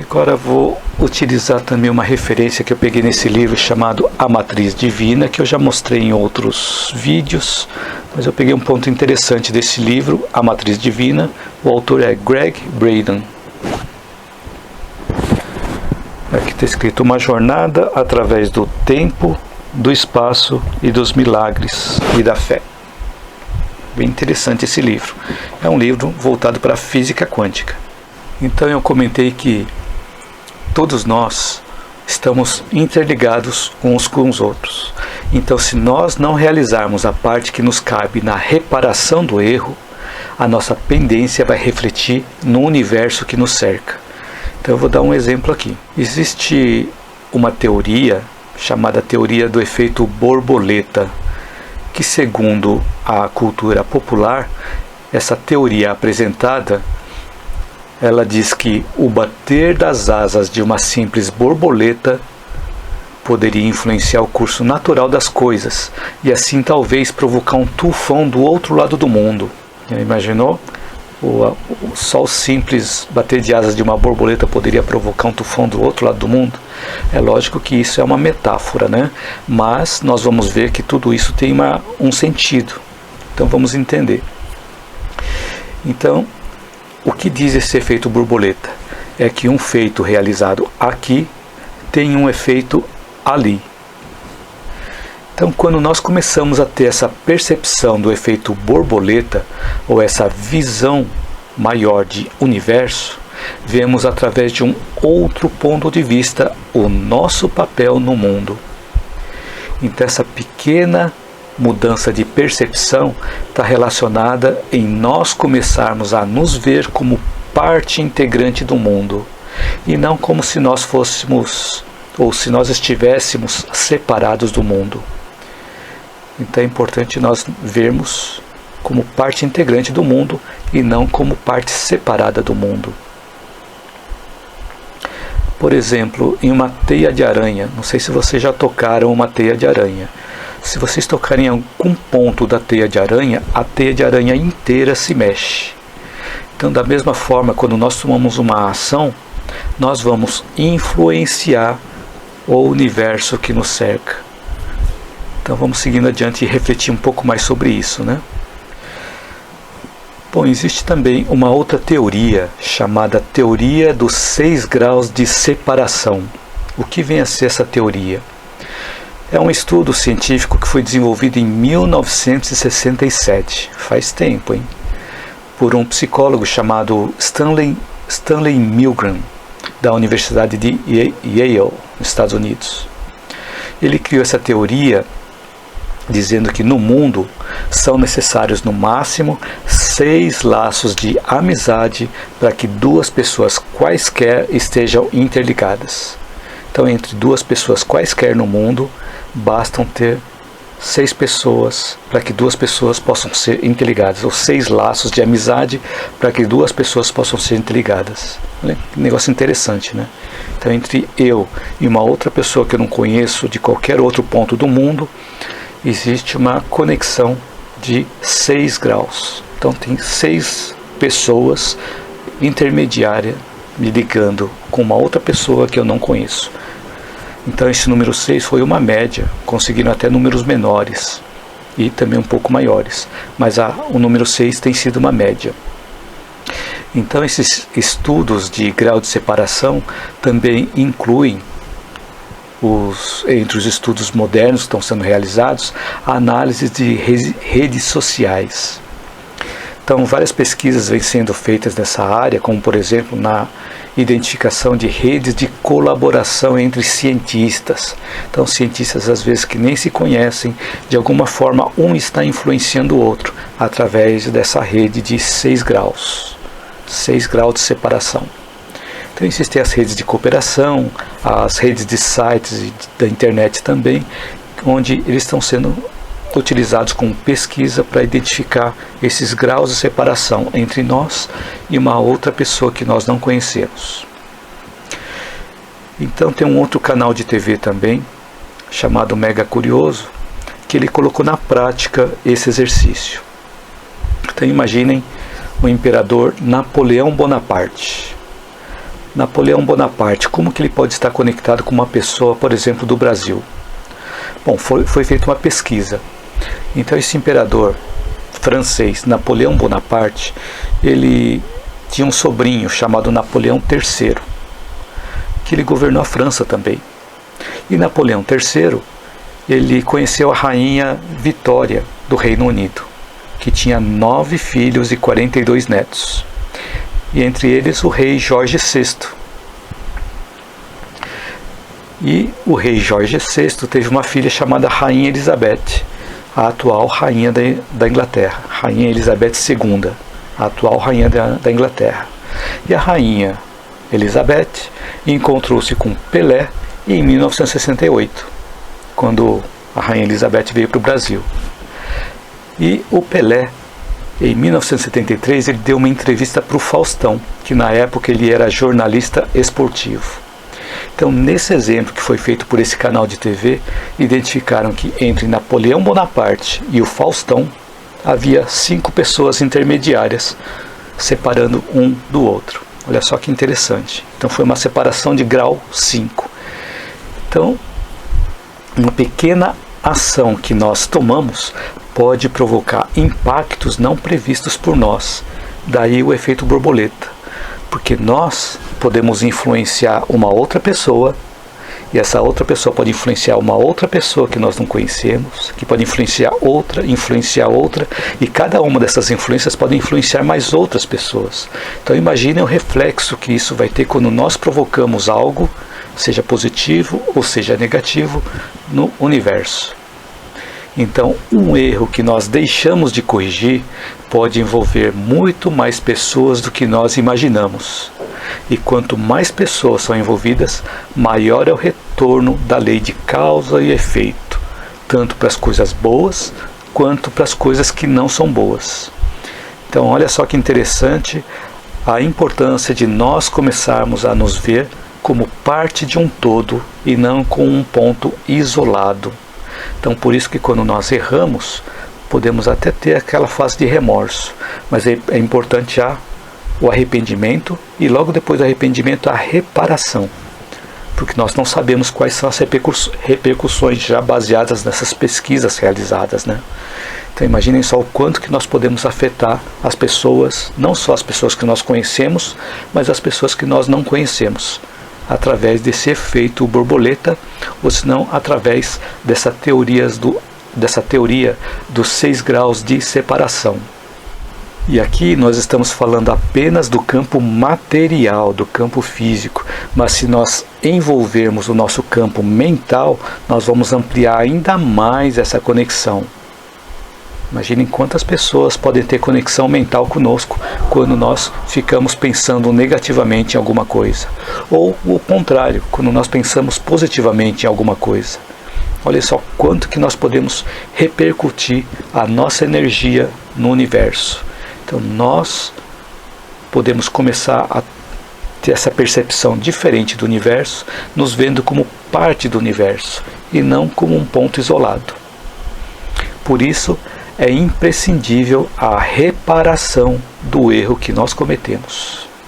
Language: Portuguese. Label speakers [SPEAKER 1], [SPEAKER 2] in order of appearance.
[SPEAKER 1] Agora vou utilizar também uma referência que eu peguei nesse livro chamado A Matriz Divina, que eu já mostrei em outros vídeos, mas eu peguei um ponto interessante desse livro, A Matriz Divina. O autor é Gregg Braden. Aqui está escrito: uma jornada através do tempo, do espaço e dos milagres e da fé. Bem interessante esse livro. É um livro voltado para a física quântica. Então eu comentei que todos nós estamos interligados uns com os outros. Então, se nós não realizarmos a parte que nos cabe na reparação do erro, a nossa pendência vai refletir no universo que nos cerca. Então eu vou dar um exemplo aqui. Existe uma teoria chamada teoria do efeito borboleta, que, segundo a cultura popular, essa teoria apresentada, ela diz que o bater das asas de uma simples borboleta poderia influenciar o curso natural das coisas e assim talvez provocar um tufão do outro lado do mundo. Já imaginou? Só o simples bater de asas de uma borboleta poderia provocar um tufão do outro lado do mundo? É lógico que isso é uma metáfora, né? Mas nós vamos ver que tudo isso tem um sentido. Então vamos entender. Então, o que diz esse efeito borboleta? É que um feito realizado aqui tem um efeito ali. Então, quando nós começamos a ter essa percepção do efeito borboleta, ou essa visão maior de universo, vemos através de um outro ponto de vista o nosso papel no mundo. Então, essa pequena mudança de percepção está relacionada em nós começarmos a nos ver como parte integrante do mundo, e não como se nós fôssemos, ou se nós estivéssemos separados do mundo. Então é importante nós vermos como parte integrante do mundo e não como parte separada do mundo. Por exemplo, em uma teia de aranha, não sei se vocês já tocaram uma teia de aranha. Se vocês tocarem em algum ponto da teia de aranha, a teia de aranha inteira se mexe. Então, da mesma forma, quando nós tomamos uma ação, nós vamos influenciar o universo que nos cerca. Então vamos seguindo adiante e refletir um pouco mais sobre isso, né? Bom, existe também uma outra teoria chamada teoria dos 6 graus de separação. O que vem a ser essa teoria? É um estudo científico que foi desenvolvido em 1967, faz tempo, hein? Por um psicólogo chamado Stanley Milgram, da Universidade de Yale, nos Estados Unidos. Ele criou essa teoria dizendo que no mundo são necessários no máximo 6 laços de amizade para que 2 pessoas quaisquer estejam interligadas. Então, entre 2 pessoas quaisquer no mundo, bastam ter 6 pessoas para que 2 pessoas possam ser interligadas, ou 6 laços de amizade para que 2 pessoas possam ser interligadas. Olha que negócio interessante, né? Então, entre eu e uma outra pessoa que eu não conheço de qualquer outro ponto do mundo, existe uma conexão de 6 graus. Então tem 6 pessoas intermediárias me ligando com uma outra pessoa que eu não conheço. Então esse número 6 foi uma média, conseguindo até números menores e também um pouco maiores. Mas o número 6 tem sido uma média. Então esses estudos de grau de separação também incluem, entre os estudos modernos que estão sendo realizados, a análise de redes sociais. Então, várias pesquisas vêm sendo feitas nessa área, como, por exemplo, na identificação de redes de colaboração entre cientistas. Então, cientistas, às vezes, que nem se conhecem, de alguma forma, um está influenciando o outro, através dessa rede de 6 graus. 6 graus de separação. Então existem as redes de cooperação, as redes de sites e da internet também, onde eles estão sendo utilizados como pesquisa para identificar esses graus de separação entre nós e uma outra pessoa que nós não conhecemos. Então tem um outro canal de TV também, chamado Mega Curioso, que ele colocou na prática esse exercício. Então imaginem o imperador Napoleão Bonaparte. Napoleão Bonaparte, como que ele pode estar conectado com uma pessoa, por exemplo, do Brasil? Bom, foi feita uma pesquisa. Então esse imperador francês, Napoleão Bonaparte, ele tinha um sobrinho chamado Napoleão III, que ele governou a França também. E Napoleão III, ele conheceu a rainha Vitória do Reino Unido, que tinha 9 filhos e 42 netos. E entre eles o rei Jorge VI. E o rei Jorge VI teve uma filha chamada Rainha Elizabeth, a atual rainha da Inglaterra, Rainha Elizabeth II, a atual rainha da Inglaterra. E a rainha Elizabeth encontrou-se com Pelé em 1968, quando a rainha Elizabeth veio para o Brasil. E o Pelé, em 1973, ele deu uma entrevista para o Faustão, que na época ele era jornalista esportivo. Então, nesse exemplo que foi feito por esse canal de TV, identificaram que entre Napoleão Bonaparte e o Faustão havia 5 pessoas intermediárias, separando um do outro. Olha só que interessante. Então foi uma separação de grau 5. Então, uma pequena ação que nós tomamos pode provocar impactos não previstos por nós. Daí o efeito borboleta. Porque nós podemos influenciar uma outra pessoa, e essa outra pessoa pode influenciar uma outra pessoa que nós não conhecemos, que pode influenciar outra, e cada uma dessas influências pode influenciar mais outras pessoas. Então imagine o reflexo que isso vai ter quando nós provocamos algo, seja positivo ou seja negativo, no universo. Então, um erro que nós deixamos de corrigir pode envolver muito mais pessoas do que nós imaginamos. E quanto mais pessoas são envolvidas, maior é o retorno da lei de causa e efeito, tanto para as coisas boas quanto para as coisas que não são boas. Então, olha só que interessante a importância de nós começarmos a nos ver como parte de um todo e não como um ponto isolado. Então, por isso que quando nós erramos, podemos até ter aquela fase de remorso, mas é importante já o arrependimento e logo depois do arrependimento a reparação, porque nós não sabemos quais são as repercussões já baseadas nessas pesquisas realizadas, né? Então imaginem só o quanto que nós podemos afetar as pessoas, não só as pessoas que nós conhecemos, mas as pessoas que nós não conhecemos, através desse efeito borboleta, ou se não através dessa teoria dos 6 graus de separação. E aqui nós estamos falando apenas do campo material, do campo físico, mas se nós envolvermos o nosso campo mental, nós vamos ampliar ainda mais essa conexão. Imaginem quantas pessoas podem ter conexão mental conosco quando nós ficamos pensando negativamente em alguma coisa. Ou o contrário, quando nós pensamos positivamente em alguma coisa. Olha só quanto que nós podemos repercutir a nossa energia no universo. Então nós podemos começar a ter essa percepção diferente do universo, nos vendo como parte do universo e não como um ponto isolado. Por isso, é imprescindível a reparação do erro que nós cometemos.